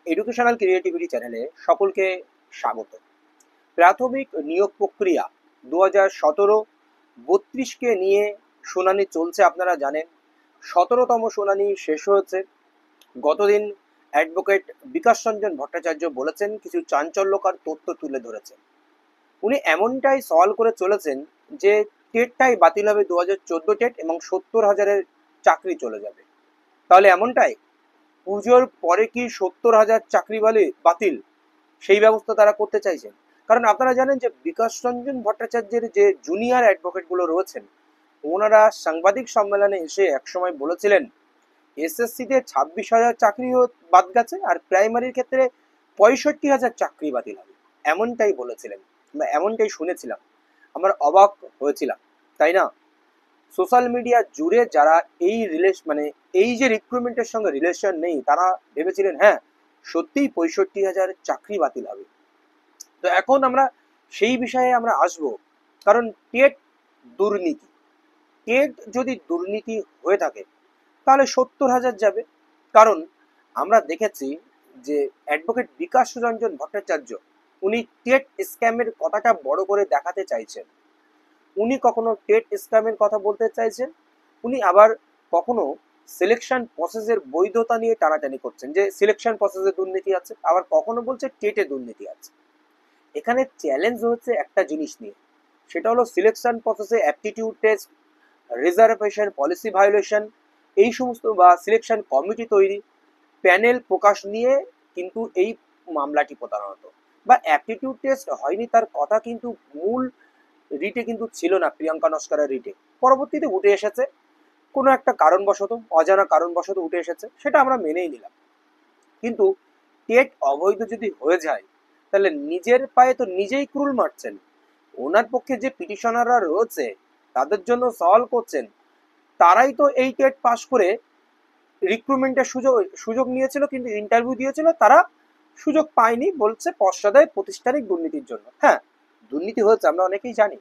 Educational creativity চ্যানেলে সকলকে স্বাগত। প্রাথমিক নিয়োগ প্রক্রিয়া 2017 32কে নিয়ে শুনানি চলছে। আপনারা জানেন 17তম শুনানি শেষ হয়েছে। গতদিন অ্যাডভোকেট বিকাশ রঞ্জন ভট্টাচার্য বলেছেন, কিছু চাঞ্চল্যকর তথ্য তুলে ধরেছেন। উনি এমনটাই সওয়াল করে চলেছেন যে টেটটাই বাতিল হবে, 2014 টেট, এবং 70,000-এর চাকরি চলে যাবে। তাহলে এমনটাই পুজোর পরে কি 70,000 চাকরি বাতিল, সেই ব্যবস্থা তারা করতে চাইছেন। কারণ আপনারা জানেন যে বিকাশ রঞ্জন ভট্টাচার্যের যে জুনিয়র অ্যাডভোকেটগুলো রয়েছেন, ওনারা সাংবাদিক সম্মেলনে এসে একসময় বলেছিলেন এসএসসিতে 26,000 চাকরি বাদ গেছে, আর প্রাইমারির ক্ষেত্রে 65,000 চাকরি বাতিল হবে, এমনটাই বলেছিলেন। আমরা এমনটাই শুনেছিলাম, আমরা অবাক হয়েছিলাম, তাই না? সোশ্যাল মিডিয়া জুড়ে যারা এই যে রিক্রুটমেন্টের সঙ্গে রিলেশন নেই, তারা ভেবেছিলেন হ্যাঁ সত্যিই 65,000 চাকরি বাতিল হবে। তো এখন আমরা সেই বিষয়ে আমরা আসব, কারণ টেট দুর্নীতি, টেট যদি দুর্নীতি হয়ে থাকে তাহলে 70,000 যাবে। কারণ আমরা দেখেছি যে অ্যাডভোকেট বিকাশ রঞ্জন ভট্টাচার্য উনি টেট স্ক্যামের কথাটা বড় করে দেখাতে চাইছেন। উনি কখনো টেট স্ক্যামের কথা বলতে চাইছেন, উনি আবার কখনো সিলেকশন প্রসেসের বৈধতা নিয়ে টানাটানি করছেন, যে সিলেকশন প্রসেসে দুর্নীতি আছে, আবার কখনো বলছে টেটে দুর্নীতি আছে। এখানে চ্যালেঞ্জ হচ্ছে একটা জিনিস নিয়ে, সেটা হলো সিলেকশন প্রসেসে aptitude test, reservation policy violation, এই সমস্ত বা সিলেকশন কমিটি তৈরি, প্যানেল প্রকাশ নিয়ে কিন্তু এই মামলাটি প্রধানত, বা অ্যাপটিটিউড টেস্ট হয়নি তার কথা কিন্তু মূল রিটে কিন্তু ছিল না, প্রিয়াঙ্কা নস্করের রিটে। পরবর্তীতে উঠে এসেছে, কোনো একটা কারণবশত, অজানা কারণবশত উঠে এসেছে, সেটা আমরা মেনেই নিলাম। কিন্তু টেট অবৈধ যদি হয়ে যায় তাহলে নিজের পায়ে তো নিজেই ক্রুল মারছেন। ওনার পক্ষে যে পিটিশনাররা রয়েছে তাদের জন্য সওয়াল করছেন, তারাই তো এই টেট পাস করে রিক্রুটমেন্টের সুযোগ নিয়েছিল, কিন্তু ইন্টারভিউ দিয়েছিল, তারা সুযোগ পায়নি, বলছে পশ্চাদায় প্রতিষ্ঠানিক দুর্নীতির জন্য। হ্যাঁ, দুর্নীতি হয়েছে, আমরা অনেকেই জানি,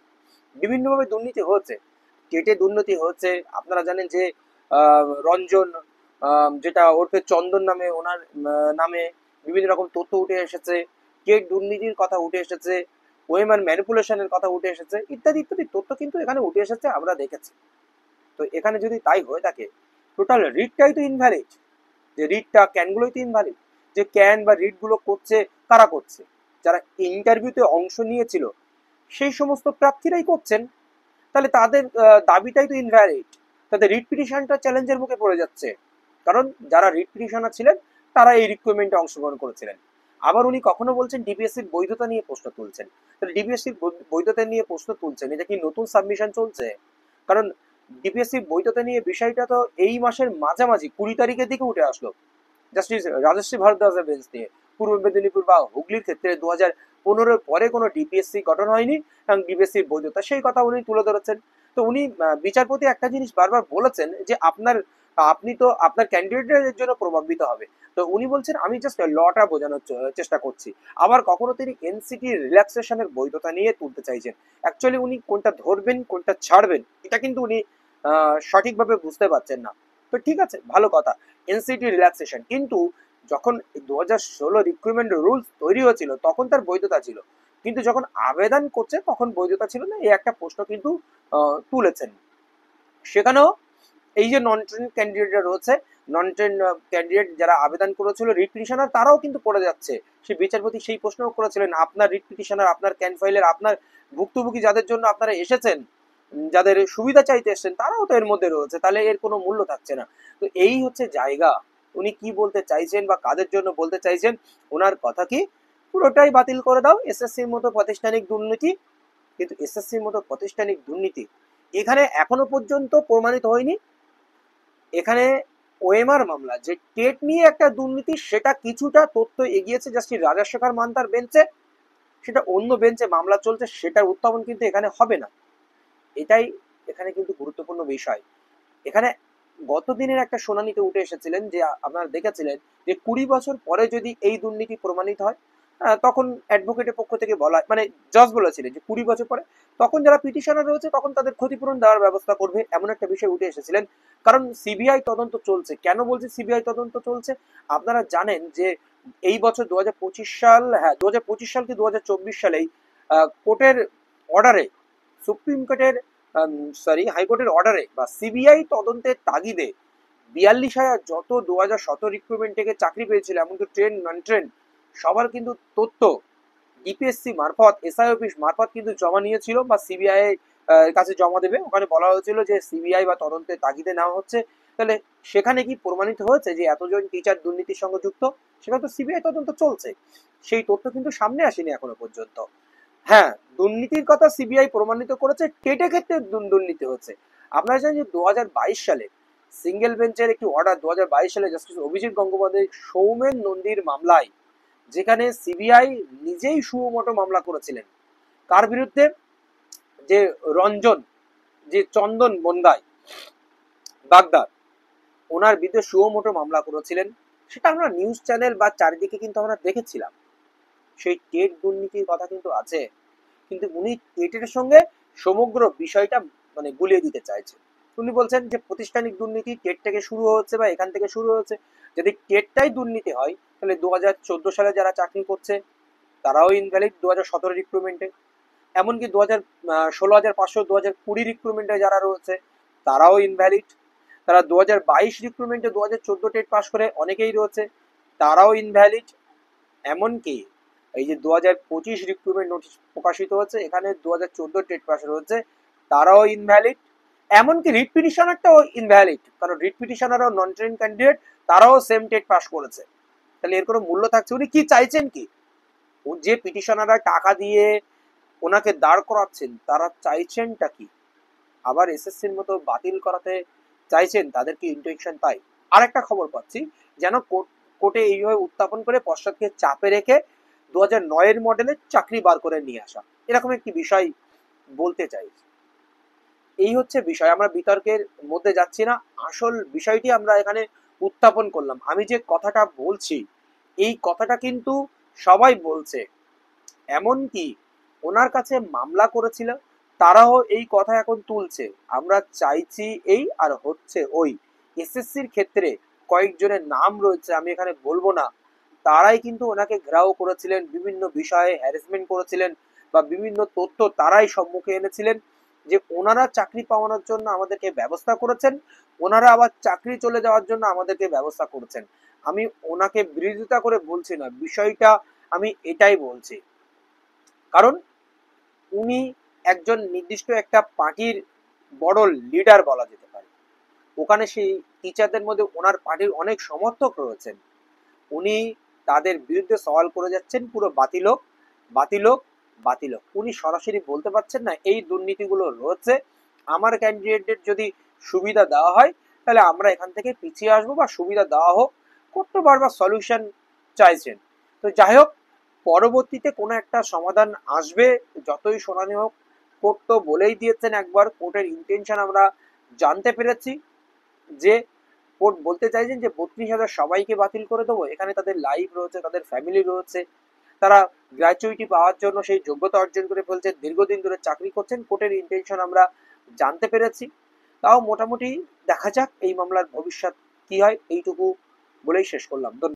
বিভিন্নভাবে দুর্নীতি হয়েছে। টেটে দুর্নীতি হয়েছে। আপনারা জানেন যে রঞ্জন, যেটা ওরফে চন্দন নামে, ওনার নামে বিভিন্ন রকম তথ্য উঠে এসেছে, টেট দুর্নীতির কথা উঠে এসেছে, ওএমআর ম্যানিপুলেশনের কথা উঠে এসেছে, ইত্যাদি ইত্যাদি তথ্য কিন্তু এখানে উঠে এসেছে, আমরা দেখেছি। তো এখানে যদি তাই হয়ে থাকে, টোটাল রিটটাই তো ইনভ্যালিড। যে রিটটা, ক্যানগুলোই তো ইনভ্যালিড। যে ক্যান বা রিটগুলো করছে কারা করছে? যারা ইন্টারভিউতে অংশ নিয়েছিল সেই সমস্ত প্রার্থীরাই করছেন। তাহলে তাদের দাবিটাই তো ইনভ্যালিড, তাদের রিট পিটিশনটা চ্যালেঞ্জের মুখে পড়ে যাচ্ছে। কারণ যারা রিট পিটিশনার ছিলেন তারা এই রিক্রুটমেন্টে অংশগ্রহণ করেছিলেন। আবার উনি কখনো বলছেন ডিপিএসসির বৈধতা নিয়ে প্রশ্ন তুলছেন। তাহলে ডিপিএসসির বৈধতা নিয়ে প্রশ্ন তুলছেন, এটা কি নতুন সাবমিশন চলছে? কারণ ডিপিএসসির বৈধতা নিয়ে বিষয়টা তো এই মাসের মাঝামাঝি 20 তারিখের দিকে উঠে আসলো, জাস্টিস রাজশ্রী ভারদ্বাজের বেঞ্চ দিয়ে। পূর্ব মেদিনীপুর বা হুগলির ক্ষেত্রে 2015-এর পরে কোনো ডিপিএসসি গঠন হয়নি এবং ডিপিএসসির বৈধতা, সেই কথা উনি তুলে ধরেছেন। তো উনি বিচারপতি একটা জিনিস বারবার বলেছেন যে আপনি তো আপনার ক্যান্ডিডেটের জন্য প্রভাবিত হবে। তো উনি বলছেন আমি জাস্ট লটা বোঝানোর চেষ্টা করছি। আবার কখনো তিনি এনসিটি রিল্যাক্সেশনের বৈধতা নিয়ে তুলতে চাইছেন। অ্যাকচুয়ালি উনি কোনটা ধরবেন কোনটা ছাড়বেন এটা কিন্তু উনি সঠিকভাবে বুঝতে পারছেন না। তো ঠিক আছে, ভালো কথা, এনসিটি রিল্যাক্সেশন, কিন্তু যখন 2016 রিক্রুটমেন্ট রুলস তৈরি হয়েছিল তখন তার বৈধতা ছিল, কিন্তু যখন আবেদন করছে তখন বৈধতা ছিল না, এই একটা প্রশ্ন কিন্তু তুলেছেন। সেখানেও এই যে নন ট্রেন ক্যান্ডিডেটরা রয়েছে, নন ট্রেন ক্যান্ডিডেট যারা আবেদন করেছিল রিট পিটিশনার, তারাও কিন্তু পড়ে যাচ্ছে। সেই বিচারপতি সেই প্রশ্নও করেছিলেন, আপনার রিট পিটিশনার, আপনার ক্যান ফাইলের, আপনার ভুক্তভোগী যাদের জন্য আপনারা এসেছেন, যাদের সুবিধা চাইতে এসেছেন, তারাও তো এর মধ্যে রয়েছে, তাহলে এর কোনো মূল্য থাকছে না। তো এই হচ্ছে জায়গা, উনি কি বলতে চাইছেন বা কাদের জন্য বলতে চাইছেন, ওনার কথা কি পুরোটাই বাতিল করে দাও, এসএসসির মতো প্রাতিষ্ঠানিক দুর্নীতি। কিন্তু এসএসসির মতো প্রাতিষ্ঠানিক দুর্নীতি এখানে এখনো পর্যন্ত প্রমাণিত হয়নি। এখানে ওএমআর মামলা, যে টেট নিয়ে একটা দুর্নীতি, সেটা কিছুটা তথ্য এগিয়েছে জাস্টিস রাজাশেখর মান্তার বেঞ্চে, সেটা অন্য বেঞ্চে মামলা চলছে, সেটার উত্থাপন কিন্তু এখানে হবে না। এটাই এখানে কিন্তু গুরুত্বপূর্ণ বিষয়। এখানে গত দিনের একটা শুনানিতে উঠে এসেছিলেন যে আপনারা দেখেছিলেন যে 20 বছর পরে যদি এই দুর্নীতি প্রমাণিত হয়, তখন অ্যাডভোকেটের পক্ষ থেকে বলা, মানে জজ বলেছিলেন যে 20 বছর পরে তখন যারা পিটিশনার রয়েছে তখন তাদের ক্ষতিপূরণ দেওয়ার ব্যবস্থা করবে, এমন একটা বিষয় উঠে এসেছিলেন। কারণ সিবিআই তদন্ত চলছে। কেন বলছি সিবিআই তদন্ত চলছে? আপনারা জানেন যে এই বছর 2025 সাল, হ্যাঁ 2025 সাল কি 2024 সালেই কোর্টের অর্ডারে, সুপ্রিম কোর্টের হাইকোর্টের অর্ডারে বা সিবিআই তদন্তের তাগিদে 42,000 যত 2017 রিক্রুটমেন্ট থেকে চাকরি পেয়েছিল, এমনকি ট্রেন নন ট্রেন সবার কিন্তু তথ্য ডিপিএসসি মারফত, এসআই অফিস মারফত কিন্তু জমা নিয়েছিল বা সিবিআই কাছে জমা দেবে। ওখানে বলা হয়েছিল যে সিবিআই বা তদন্তের তাগিদে নেওয়া হচ্ছে। তাহলে সেখানে কি প্রমাণিত হয়েছে যে এতজন টিচার দুর্নীতির সঙ্গে যুক্ত? সেখানে তো সিবিআই তদন্ত চলছে, সেই তথ্য কিন্তু সামনে আসেনি এখনো পর্যন্ত। হ্যাঁ, দুর্নীতির কথা সিবিআই প্রমাণিত করেছে, টেটে ক্ষেত্রে দুর্নীতি হচ্ছে। আপনারা জানেন যে 2022 সালে সিঙ্গেল বেঞ্চের একটি অর্ডার, 2022 সালে জাস্টিস অভিজিৎ গঙ্গোপাধ্যায় সৌমেন নন্দীর মামলায়, যেখানে সিবিআই নিজেই সুমোটো মামলা করেছিলেন কার বিরুদ্ধে, যে রঞ্জন, যে চন্দন বন্দায় বাগদার, ওনার বিরুদ্ধে সুমোটো মামলা করেছিলেন। সেটা আমরা নিউজ চ্যানেল বা চারিদিকে কিন্তু আমরা দেখেছিলাম। সেই টেট দুর্নীতির কথা কিন্তু আছে, কিন্তু উনি টেটের সঙ্গে সমগ্র বিষয়টা মানে গুলিয়ে দিতে চাইছেন। উনি বলছেন যে প্রতিষ্ঠানিক দুর্নীতি টেট থেকে শুরু হচ্ছে বা এখান থেকে শুরু হচ্ছে। যদি টেটটাই দুর্নীতি হয় তাহলে 2014 সালে যারা চাকরি করছে তারাও ইনভ্যালিড 2017 রিক্রুটমেন্টে, এমনকি 16,500 2020 রিক্রুটমেন্টে যারা রয়েছে তারাও ইনভ্যালিড। তারা 2022 রিক্রুটমেন্টে 2014 টেট পাস করে অনেকেই রয়েছে, তারাও ইনভ্যালিড। এমনকি এই যে 2025 রিক্রুটমেন্ট নোটিশ প্রকাশিত হচ্ছে, এখানে 2014 টেট পাস রয়েছে, তারাও ইনভ্যালিড। এমনকি রিট পিটিশনারটাও ইনভ্যালিড, কারণ রিট পিটিশনারও নন ট্রেন ক্যান্ডিডেট, তারাও সেম টেট পাস করেছে। তাহলে এর কোনো মূল্য থাকছে? উনি কি চাইছেন কি? যে পিটিশনাররা টাকা দিয়ে ওনাকে দাঁড় করাচ্ছেন তারা চাইছেনটা কি? আবার এসএসসির মতো বাতিল করাতে চাইছেন, তাদের কি ইন্টেনশন তাই? আরেকটা খবর পাচ্ছি, যেন কোর্টে এইভাবে উত্থাপন করে পশ্চাৎকে চাপে রেখে 2009 মডেলের চাকরি বার করে নিয়ে আসা, এরকম একটি বিষয় বলতে চাই। এই হচ্ছে বিষয়, আমরা বিতর্কের মধ্যে যাচ্ছি না, আসল বিষয়টি আমরা এখানে উত্থাপন করলাম। আমি যে কথাটা বলছি এই কথাটা কিন্তু সবাই বলছে, এমনকি ওনার কাছে মামলা করেছিল তারাও এই কথা এখন তুলছে। আমরা চাইছি এই আর হচ্ছে ওই। এসএসসির ক্ষেত্রে কয়েকজনের নাম রয়েছে, আমি এখানে বলবো না, তারাই কিন্তু ওনাকে ঘেরাও করেছিলেন, বিভিন্ন বিষয়ে হ্যারাসমেন্ট করেছিলেন বা বিভিন্ন তথ্য তারাই সম্মুখে এনেছিলেন যে ওনারা চাকরি পাওয়ানোর জন্য আমাদেরকে ব্যবস্থা করেছেন, ওনারা আবার চাকরি চলে যাওয়ার জন্য আমাদেরকে ব্যবস্থা করেছেন। আমি ওনাকে বিরোধিতা করে বলছি না, বিষয়টা আমি এটাই বলছি, কারণ উনি একজন নির্দিষ্ট একটা পার্টির বড় লিডার বলা যেতে পারে। ওখানে সেই টিচারদের মধ্যে ওনার পার্টির অনেক সমর্থক রয়েছেন, উনি তাদের বিরুদ্ধে সওয়াল করে যাচ্ছেন পুরো বাতিল হোক, বাতিল হোক, বাতিল হোক। উনি সরাসরি বলতে পারছেন না এই দুর্নীতিগুলো রয়েছে, আমার ক্যান্ডিডেটদের যদি সুবিধা দেওয়া হয় তাহলে আমরা এখান থেকে পিছিয়ে আসবো বা সুবিধা দেওয়া হোক, করতে বারবার সলিউশন চাইছেন। তো যাই হোক, পরবর্তীতে কোনো একটা সমাধান আসবে, যতই শুনানি হোক। কোর্ট তো বলেই দিয়েছেন একবার, কোর্টের ইন্টেনশন আমরা জানতে পেরেছি, যে কোর্ট বলতে চাইছেন যে 32,000 সবাইকে বাতিল করে দেবো। এখানে তাদের লাইফ রয়েছে, তাদের ফ্যামিলি রয়েছে, তারা গ্র্যাচুইটি পাওয়ার জন্য সেই যোগ্যতা অর্জন করে ফেলছে, দীর্ঘদিন ধরে চাকরি করছেন। কোর্টের ইন্টেনশন আমরা জানতে পেরেছি। তাও মোটামুটি দেখা যাক এই মামলার ভবিষ্যৎ কি হয়, এইটুকু বলেই শেষ করলাম। ধন্যবাদ।